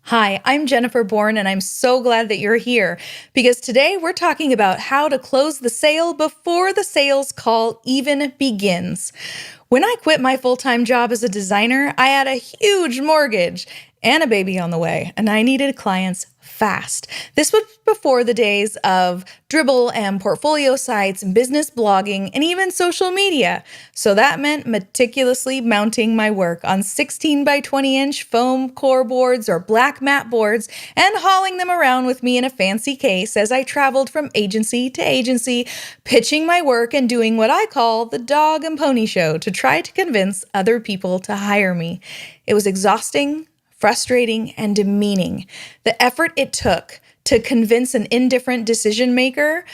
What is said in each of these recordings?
Hi, I'm Jennifer Bourne, and I'm so glad that you're here because today we're talking about how to close the sale before the sales call even begins. When I quit my full-time job as a designer, I had a huge mortgage and a baby on the way, and I needed clients fast. This was before the days of Dribble and portfolio sites, business blogging, and even social media. So that meant meticulously mounting my work on 16 by 20 inch foam core boards or black mat boards and hauling them around with me in a fancy case as I traveled from agency to agency, pitching my work and doing what I call the dog and pony show to try to convince other people to hire me. It was exhausting, frustrating, and demeaning. The effort it took to convince an indifferent decision maker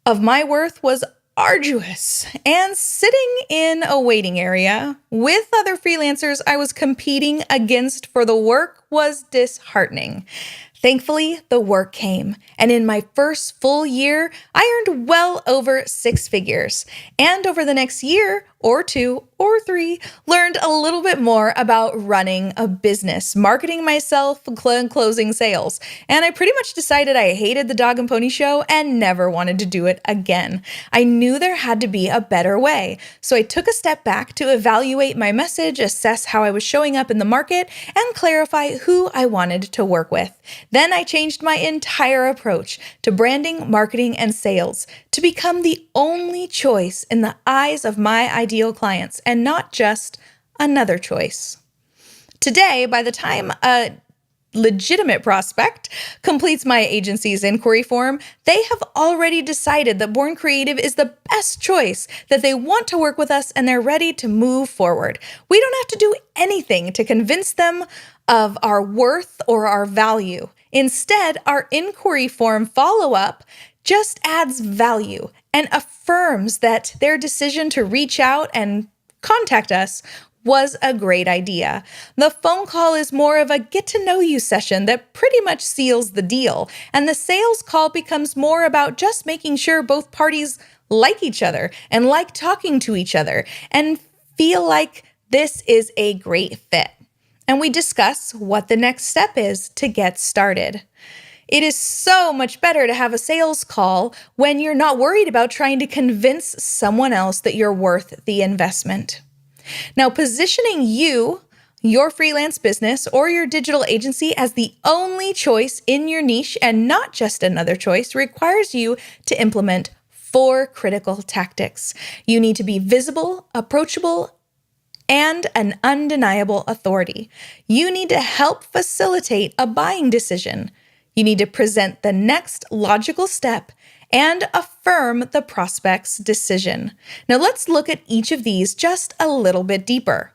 of my worth was arduous. And sitting in a waiting area with other freelancers I was competing against for the work was disheartening. Thankfully, the work came, and in my first full year, I earned well over six figures. And over the next year, or two, or three, learned a little bit more about running a business, marketing myself, and closing sales. And I pretty much decided I hated the dog and pony show and never wanted to do it again. I knew there had to be a better way. So I took a step back to evaluate my message, assess how I was showing up in the market, and clarify who I wanted to work with. Then I changed my entire approach to branding, marketing, and sales to become the only choice in the eyes of my ideal clients and not just another choice. Today, by the time a legitimate prospect completes my agency's inquiry form, they have already decided that Born Creative is the best choice, that they want to work with us, and they're ready to move forward. We don't have to do anything to convince them of our worth or our value. Instead, our inquiry form follow-up just adds value and affirms that their decision to reach out and contact us was a great idea. The phone call is more of a get-to-know-you session that pretty much seals the deal, and the sales call becomes more about just making sure both parties like each other and like talking to each other and feel like this is a great fit. And we discuss what the next step is to get started. It is so much better to have a sales call when you're not worried about trying to convince someone else that you're worth the investment. Now, positioning you, your freelance business, or your digital agency as the only choice in your niche and not just another choice requires you to implement 4 critical tactics. You need to be visible, approachable, and an undeniable authority. You need to help facilitate a buying decision. You need to present the next logical step and affirm the prospect's decision. Now let's look at each of these just a little bit deeper.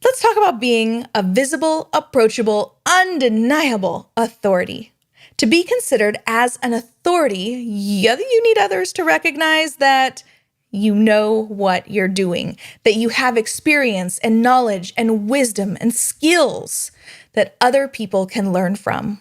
Let's talk about being a visible, approachable, undeniable authority. To be considered as an authority, you need others to recognize that you know what you're doing, that you have experience and knowledge and wisdom and skills that other people can learn from.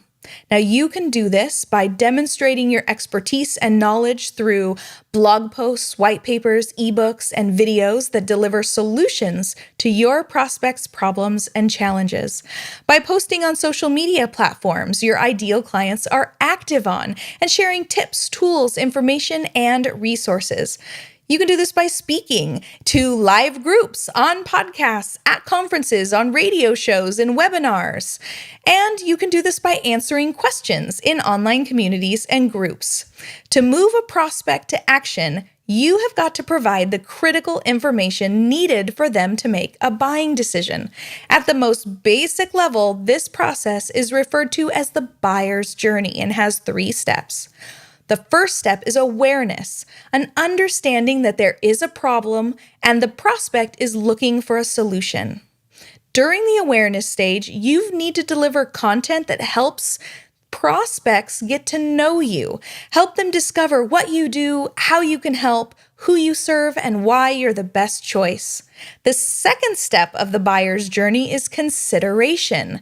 Now, you can do this by demonstrating your expertise and knowledge through blog posts, white papers, ebooks, and videos that deliver solutions to your prospects' problems and challenges. By posting on social media platforms your ideal clients are active on and sharing tips, tools, information, and resources. You can do this by speaking to live groups, on podcasts, at conferences, on radio shows, and webinars. And you can do this by answering questions in online communities and groups. To move a prospect to action, you have got to provide the critical information needed for them to make a buying decision. At the most basic level, this process is referred to as the buyer's journey and has 3 steps. The first step is awareness, an understanding that there is a problem and the prospect is looking for a solution. During the awareness stage, you need to deliver content that helps prospects get to know you, help them discover what you do, how you can help, who you serve, and why you're the best choice. The second step of the buyer's journey is consideration.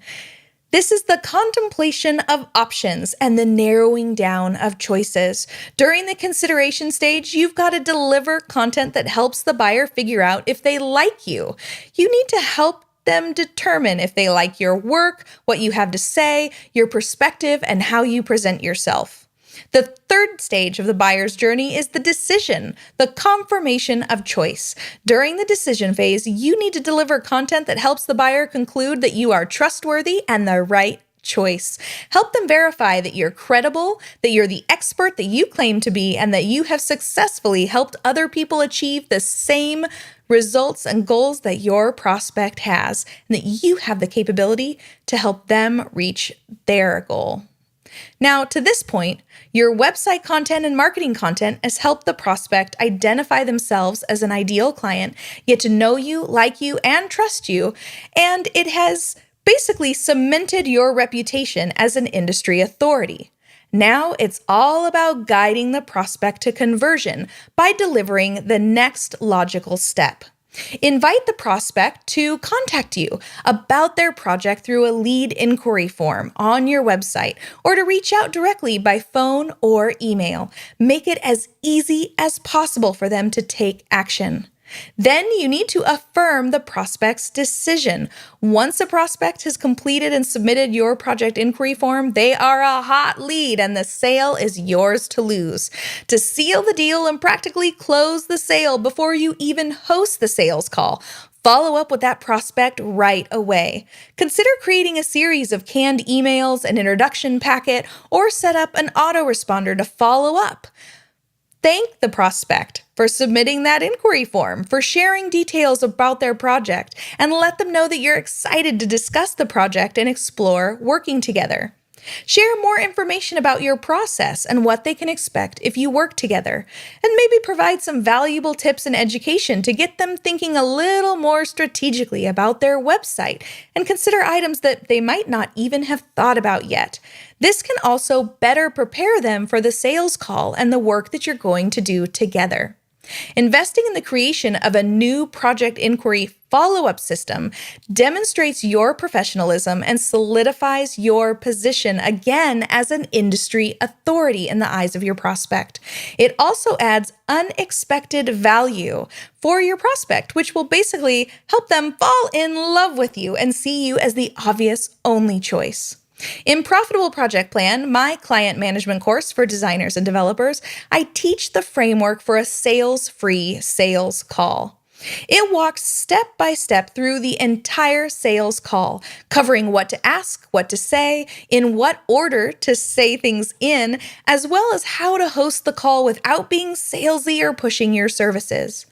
This is the contemplation of options and the narrowing down of choices. During the consideration stage, you've got to deliver content that helps the buyer figure out if they like you. You need to help them determine if they like your work, what you have to say, your perspective, and how you present yourself. The third stage of the buyer's journey is the decision, the confirmation of choice. During the decision phase, you need to deliver content that helps the buyer conclude that you are trustworthy and the right choice. Help them verify that you're credible, that you're the expert that you claim to be, and that you have successfully helped other people achieve the same results and goals that your prospect has, and that you have the capability to help them reach their goal. Now, to this point, your website content and marketing content has helped the prospect identify themselves as an ideal client, get to know you, like you, and trust you, and it has basically cemented your reputation as an industry authority. Now it's all about guiding the prospect to conversion by delivering the next logical step. Invite the prospect to contact you about their project through a lead inquiry form on your website, or to reach out directly by phone or email. Make it as easy as possible for them to take action. Then you need to affirm the prospect's decision. Once a prospect has completed and submitted your project inquiry form, they are a hot lead and the sale is yours to lose. To seal the deal and practically close the sale before you even host the sales call, follow up with that prospect right away. Consider creating a series of canned emails, an introduction packet, or set up an autoresponder to follow up. Thank the prospect for submitting that inquiry form, for sharing details about their project, and let them know that you're excited to discuss the project and explore working together. Share more information about your process and what they can expect if you work together, and maybe provide some valuable tips and education to get them thinking a little more strategically about their website and consider items that they might not even have thought about yet. This can also better prepare them for the sales call and the work that you're going to do together. Investing in the creation of a new project inquiry follow-up system demonstrates your professionalism and solidifies your position again as an industry authority in the eyes of your prospect. It also adds unexpected value for your prospect, which will basically help them fall in love with you and see you as the obvious only choice. In Profitable Project Plan, my client management course for designers and developers, I teach the framework for a sales-free sales call. It walks step by step through the entire sales call, covering what to ask, what to say, in what order to say things in, as well as how to host the call without being salesy or pushing your services.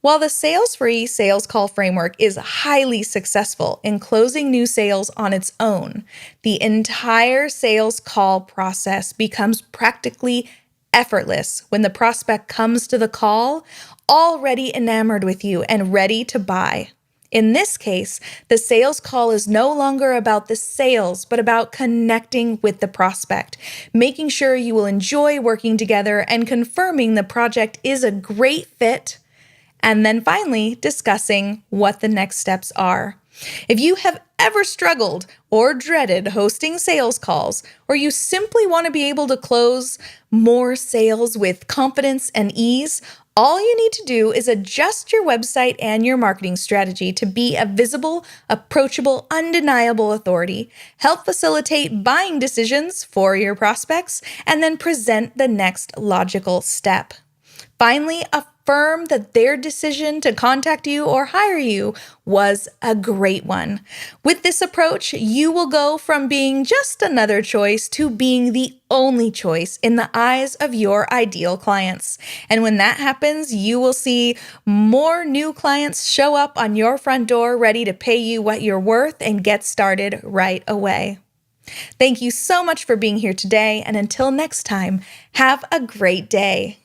While the sales-free sales call framework is highly successful in closing new sales on its own, the entire sales call process becomes practically effortless when the prospect comes to the call already enamored with you and ready to buy. In this case, the sales call is no longer about the sales, but about connecting with the prospect, making sure you will enjoy working together and confirming the project is a great fit, and then finally discussing what the next steps are. If you have ever struggled or dreaded hosting sales calls, or you simply want to be able to close more sales with confidence and ease, all you need to do is adjust your website and your marketing strategy to be a visible, approachable, undeniable authority, help facilitate buying decisions for your prospects, and then present the next logical step. Finally, affirm that their decision to contact you or hire you was a great one. With this approach, you will go from being just another choice to being the only choice in the eyes of your ideal clients. And when that happens, you will see more new clients show up on your front door ready to pay you what you're worth and get started right away. Thank you so much for being here today, and until next time, have a great day.